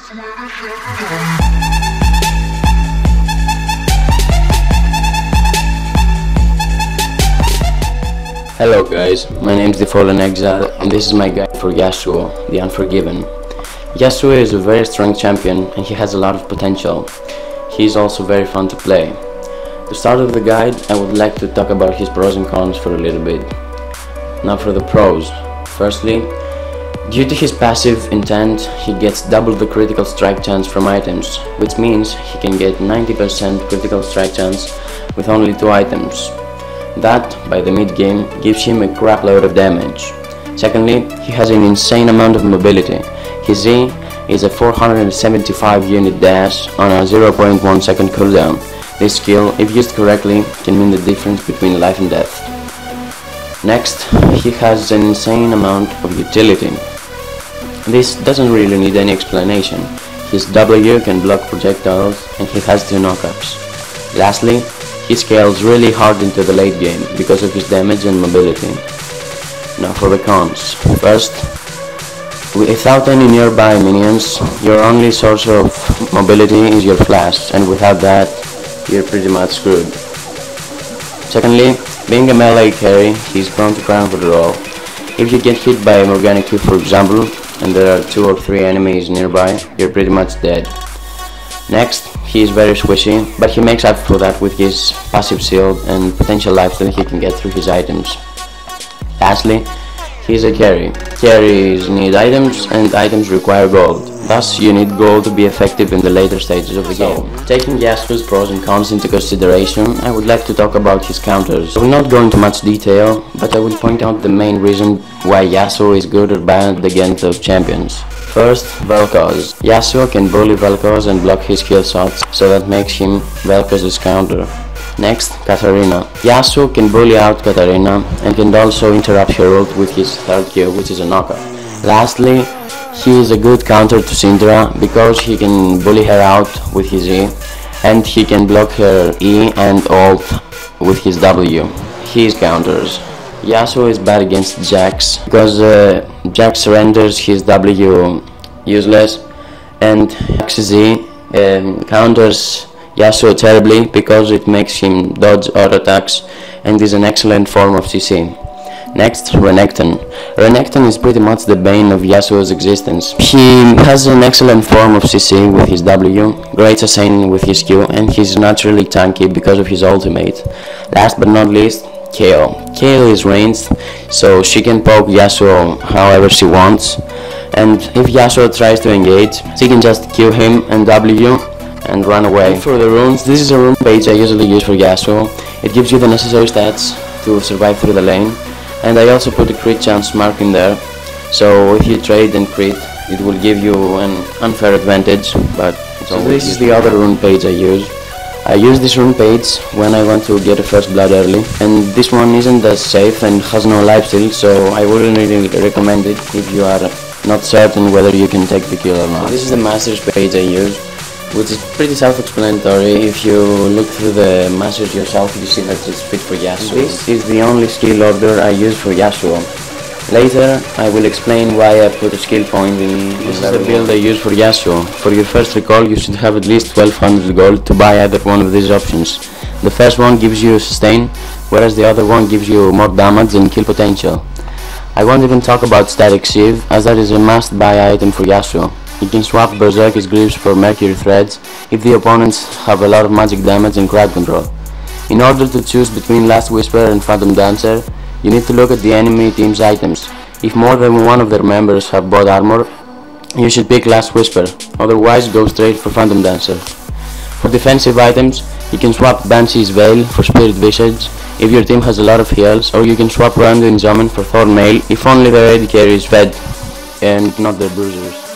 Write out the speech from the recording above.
Hello guys, my name is The Fallen Exile and this is my guide for Yasuo, the Unforgiven. Yasuo is a very strong champion and he has a lot of potential. He is also very fun to play. To start with the guide, I would like to talk about his pros and cons for a little bit. Now for the pros. Firstly, due to his passive intent, he gets double the critical strike chance from items, which means he can get 90% critical strike chance with only 2 items. That, by the mid-game, gives him a crap load of damage. Secondly, he has an insane amount of mobility. His E is a 475 unit dash on a 0.1 second cooldown. This skill, if used correctly, can mean the difference between life and death. Next, he has an insane amount of utility. This doesn't really need any explanation. His W can block projectiles and he has 2 knockups. Lastly, he scales really hard into the late game because of his damage and mobility. Now for the cons. First, without any nearby minions, your only source of mobility is your flash, and without that, you're pretty much screwed. Secondly, being a melee carry, he's prone to crown control. If you get hit by an organic Q, for example, and there are 2 or 3 enemies nearby, you're pretty much dead. Next, he is very squishy, but he makes up for that with his passive shield and potential lifesteal he can get through his items. Lastly, he is a carry. Carries need items and items require gold. Thus, you need gold to be effective in the later stages of the game. Taking Yasuo's pros and cons into consideration, I would like to talk about his counters. I will not go into much detail, but I will point out the main reason why Yasuo is good or bad against those champions. First, Vel'Koz. Yasuo can bully Vel'Koz and block his kill shots, so that makes him Vel'Koz's counter. Next, Katarina. Yasuo can bully out Katarina and can also interrupt her ult with his 3rd Q, which is a knockup. Lastly, he is a good counter to Syndra because he can bully her out with his E and he can block her E and ult with his W. His counters. Yasuo is bad against Jax because Jax renders his W useless, and Jax's E counters Yasuo terribly because it makes him dodge auto attacks and is an excellent form of CC. Next, Renekton. Renekton is pretty much the bane of Yasuo's existence. He has an excellent form of CC with his W, great assassin with his Q, and he's naturally tanky because of his ultimate. Last but not least, Kayle. Kayle is ranged, so she can poke Yasuo however she wants, and if Yasuo tries to engage, she can just Q him and W and run away. And for the runes, this is a rune page I usually use for Yasuo. It gives you the necessary stats to survive through the lane, and I also put a crit chance mark in there, so if you trade and crit, it will give you an unfair advantage, but it's always. So this is the other rune page I use. I use this rune page when I want to get a first blood early, and this one isn't as safe and has no lifesteal, so I wouldn't really recommend it if you are not certain whether you can take the kill or not. This is the masters page I use, which is pretty self-explanatory. If you look through the masters yourself, you see that it's fit for Yasuo. This is the only skill order I use for Yasuo. Later, I will explain why I put a skill point in. This is the build I use for Yasuo. For your first recall, you should have at least 1200 gold to buy either one of these options. The first one gives you sustain, whereas the other one gives you more damage and kill potential. I won't even talk about static sieve, as that is a must buy item for Yasuo. You can swap Berserker's Greaves for Mercury Threads if the opponents have a lot of magic damage and crowd control. In order to choose between Last Whisper and Phantom Dancer, you need to look at the enemy team's items. If more than one of their members have bought armor, you should pick Last Whisper, otherwise go straight for Phantom Dancer. For defensive items, you can swap Banshee's Veil for Spirit Visage if your team has a lot of heals, or you can swap Randuin's Omen for Thorn Mail if only their AD carry is fed and not their bruisers.